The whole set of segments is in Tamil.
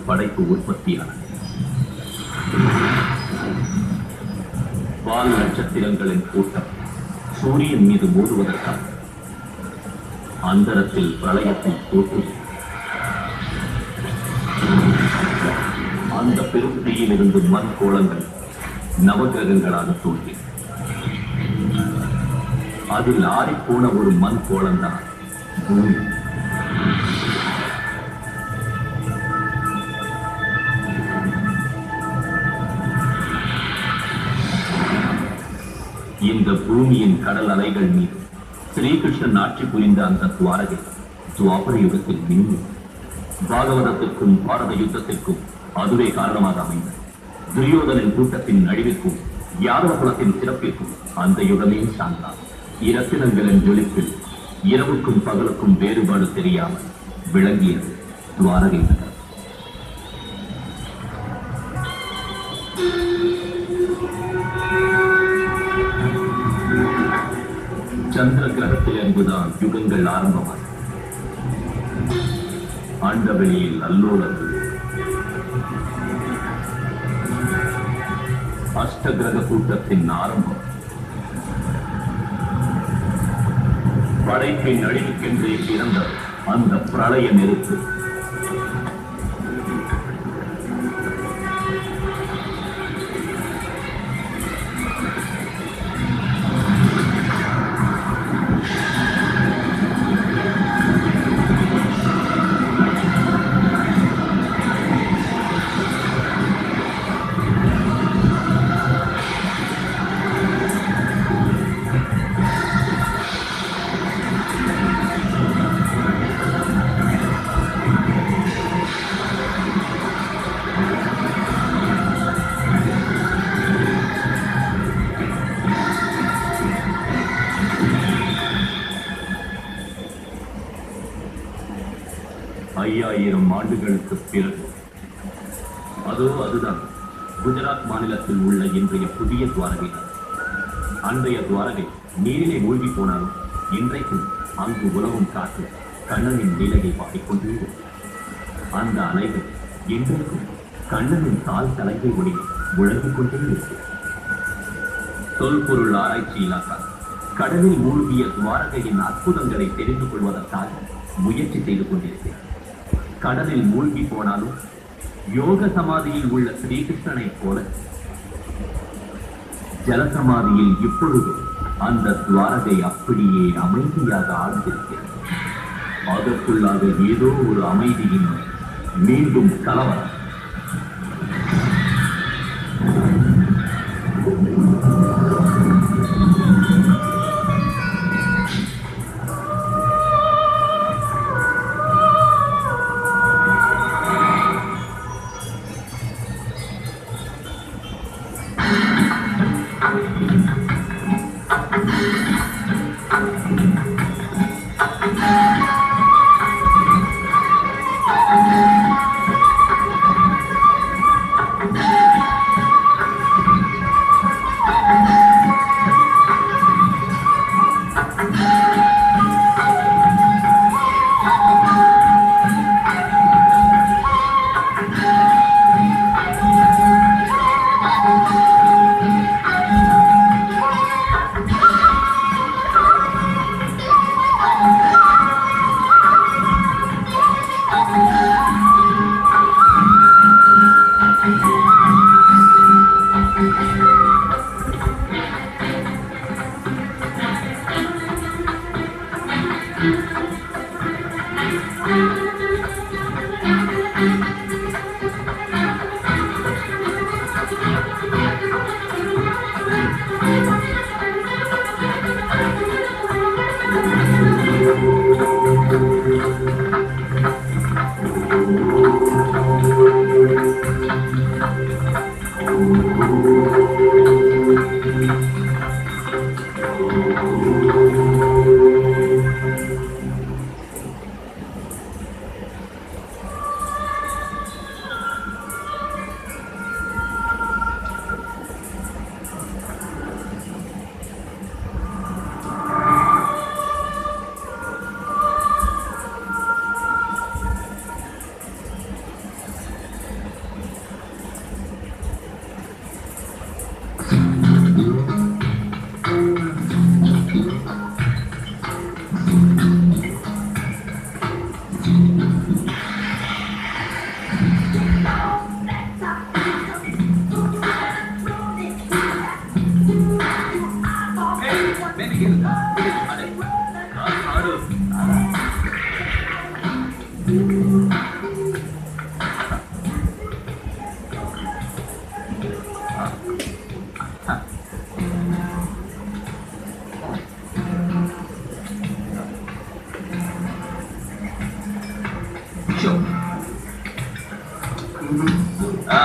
படைப்பு உற்பத்தியானது. வால் நட்சத்திரங்களின் கூட்டம் சூரியன் மீது மோதுவதற்காக அந்தரத்தில் பிரளயத்தை தோற்று அந்த பெருந்தியில் இருந்து மண் கோளங்கள் நவகிரகங்களாக தோன்றி அதில் ஆறிப்போன ஒரு மண் கோளம்தான் பூமி. இந்த பூமியின் கடல் அலைகள் மீது ஸ்ரீகிருஷ்ணன் ஆட்சி புரிந்த அந்த துவாரகை துவாபர யுகத்தில் மின்னும். பாகவதத்திற்கும் பாரத யுத்தத்திற்கும் அதுவே காரணமாக அமைந்தது. துரியோதனின் கூட்டத்தின் அழிவிற்கும் யாதவ குலத்தின் சிறப்பிற்கும் அந்த யுகமே சார்ந்தான். இரத்தினங்களின் ஜொலிப்பில் இரவுக்கும் பகலுக்கும் வேறுபாடு தெரியாமல் விளங்கியது துவாரகை நகர். சந்திர கிரகத்தில் என்பதுதான் யுகங்கள் ஆரம்பமாக ஆண்டவெளியில் அல்லோலங்கள். அஷ்ட கிரக கூட்டத்தின் ஆரம்பம் படைப்பின் அழிவுக்கென்றே பிறந்த அந்த பிரளய நெருப்பு. ஆண்டுகளுக்கு பிறகு அதுதான் குஜராத் மாநிலத்தில் உள்ள இன்றைய புதிய துவாரகை. அன்றைய துவாரகை நீரிலே மூழ்கி போனாலும் இன்றைக்கும் அங்கு உலகம் காற்று கண்ணனின் நிலையை பாடிக்கொண்டே அந்த அலைகள் இன்றைக்கும் கண்ணனின் கால் தலையை ஒளி முழங்கிக் கொண்டே இருக்கும். தொல்பொருள் ஆராய்ச்சி இலாக்கா கடலில் மூழ்கிய துவாரகையின் அற்புதங்களை தெரிந்து கொள்வதற்காக முயற்சி செய்து கொண்டிருக்கிறார். கடலில் மூழ்கி போனாலும் யோக சமாதியில் உள்ள ஸ்ரீகிருஷ்ணனை போல ஜலசமாதியில் இப்பொழுது அந்த துவாரகை அப்படியே அமைதியாக ஆழ்ந்திருக்கிறது. அதற்குள்ளாக ஏதோ ஒரு அமைதியின் மீண்டும் கலவரம்.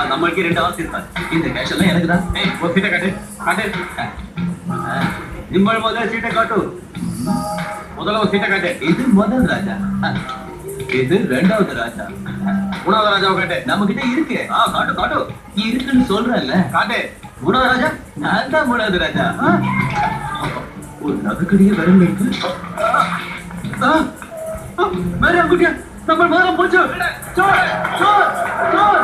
நம்மளுக்கு 2 ஆசை இருக்காது. இந்த கேஷ் எல்லாம் எனக்கு தான். ஒரு சீட்டை காட்டு. நிம்மல் முதல்ல சீட்டை காட்டு. முதல்ல ஒரு சீட்டை காட்டு. இது முதல் ராஜா, இது 2வது ராஜா, 3வது ராஜாவை காட்டு. நம்ம கிட்ட இருக்கு. காட்டு காட்டு. இருக்குன்னு சொல்றேன்ல, காட்டு. 3வது ராஜா நான் தான் 3வது ராஜா. ஒரு நகைக்கடியே வரும் இருக்கு. மேலே குட்டியா நம்ம மாறம் போச்சு. சோர் சோர் சோர்.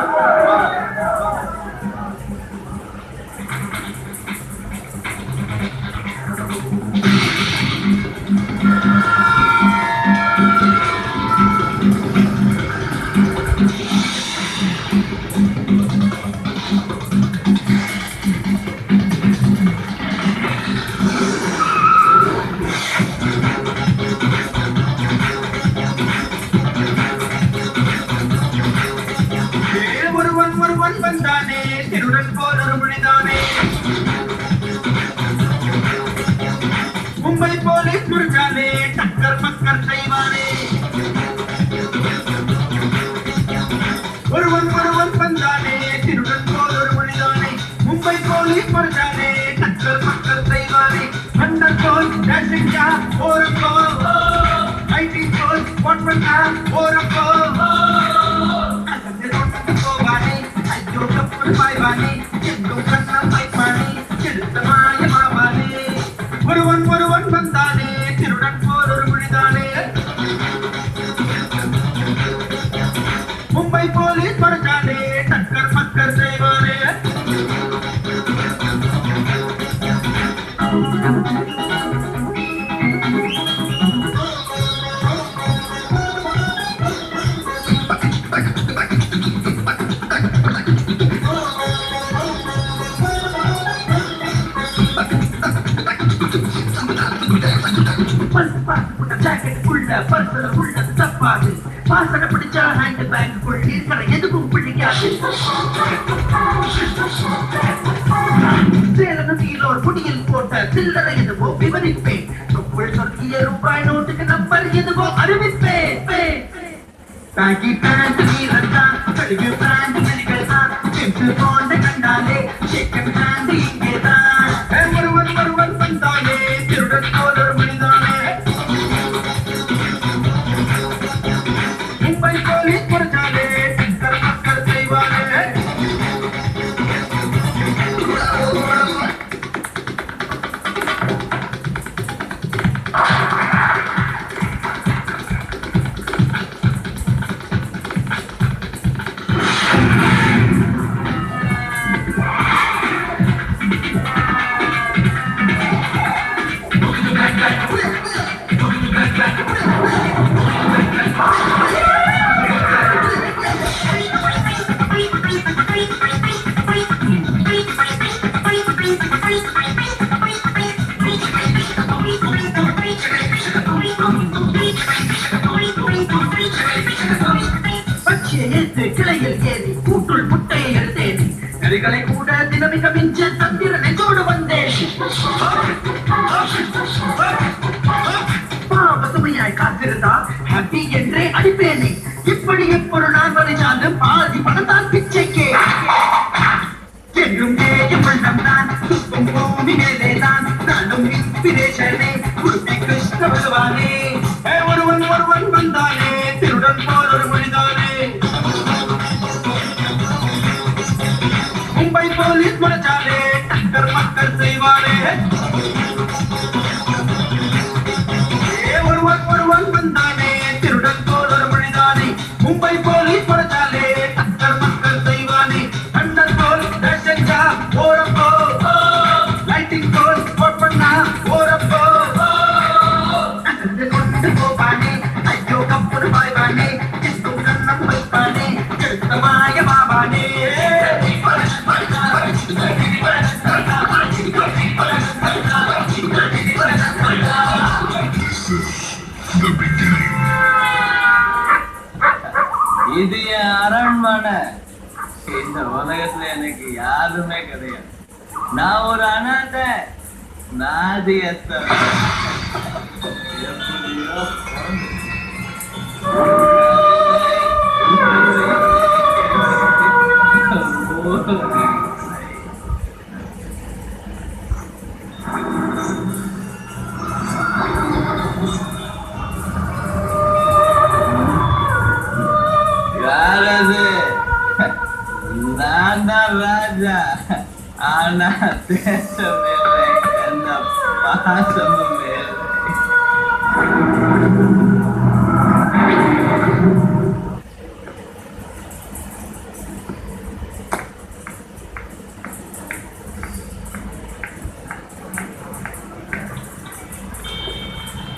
வந்தானே திருடன் போல் ஒரு மொழிதானே, மும்பை போலீஸ் முருகானே டக்கர் மக்கர் செய்வானே. ஒருவன் வந்தானே திருடன் போல் ஒரு மொழிதானே, மும்பை போலீஸ் முருகானே டக்கர் மக்கர் செய்வானே. அண்டர் போல் டேஷிங்கா ஒரு போல், ஐடி போல் ஒன் பண்ணா ஒரு போல். ஒருவன் வந்தானே திருடன் போல் ஒரு மொழிதானே, மும்பை போலீஸ் மறைச்சானே டக்கர் மக்கர் செய்வானே. பாசன பிடிச்சா ஹேண்ட் பேக்குள் இருக்கிற எதுவும் பிடிக்காது. சேலத்தில் முடியில் போட்ட சில்லறை எதுவோ விவரிப்பேன். தொப்புள் சொற்கிய ரூபாய் நோட்டுக்கு நம்பர் எதுவோ அறிவிப்பேன். பேக்கி பேண்ட் நீரத்தான், கழுகு பேண்ட் மெலிகள் தான், ஜிம்ஸ் போண்ட கண்டாலே செகண்ட் ஹேண்ட் இங்கேதான். ஒருவன் வந்தாலே திருடன் போல் ஒரு மொழிதானே, மும்பை போலீஸ் முறைச்சாலே டக்கர் மக்கர் செய்வானே. கிளையில் ஏறி கூட்டுள் முட்டையை எடுத்தேன், நரிகளை கூட தினமிக மிஞ்ச தந்திரனை தோடு வந்தேன். பசுமையாய் காத்திருந்தா ஹாப்பி என்றே அடிப்பேனே. இப்படி எப்பொரு நான் வரைச்சாலும் பாதி பணத்தான் பிச்சைக்கே. என்றும் தேயும் உள்ளம் தான் துப்பும் பூமி மேலே தான், நானும் இன்ஸ்பிரேஷனே குருவி கிருஷ்ண பகவானே. ஒருவன் வந்தானே திருடன் போல் ஒரு மொழிதானே, மும்பை போலீஸ் முறைச்சாலே டக்கர் மக்கர் செய்வானே. ஒருவன் வந்தானே திருடன் போல் ஒரு மொழிதானே, மும்பை போலீஸ் முறைச்சாலே டக்கர் மக்கர் செய்வானே. அண்டர் போல் டேஷிங்கா ஓரப்போ, லைட்டிங் போல் போட் பண்ணா ஓரப்போ. கொண்டு போவானே ஐயோ கப்பல் பாய்வானே, எங்கும் கண்ணம் வைப்பானே, எழுத்த மாய மாவானே. உலகத்துல எனக்கு யாருமே கிடையாது. நான் ஒரு அனாதை, நாதியஸ்தன். எப்படியோ யாரது? நான் தான் ராஜா. ஆனா தேசமில்லை, எந்த பாசமும் இல்லை.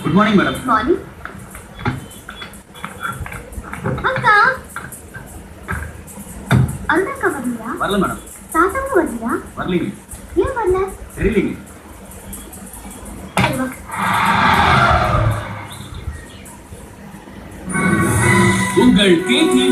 Good morning madam. மார்னிங். அக்கா அந்த அக்கா வரலையா? வரல மேடம். தாத்தாவும் வரலையா? வரலீங்க. ஏன் வரல? தெரியலீங்க. சரி வா. உங்கள் KTV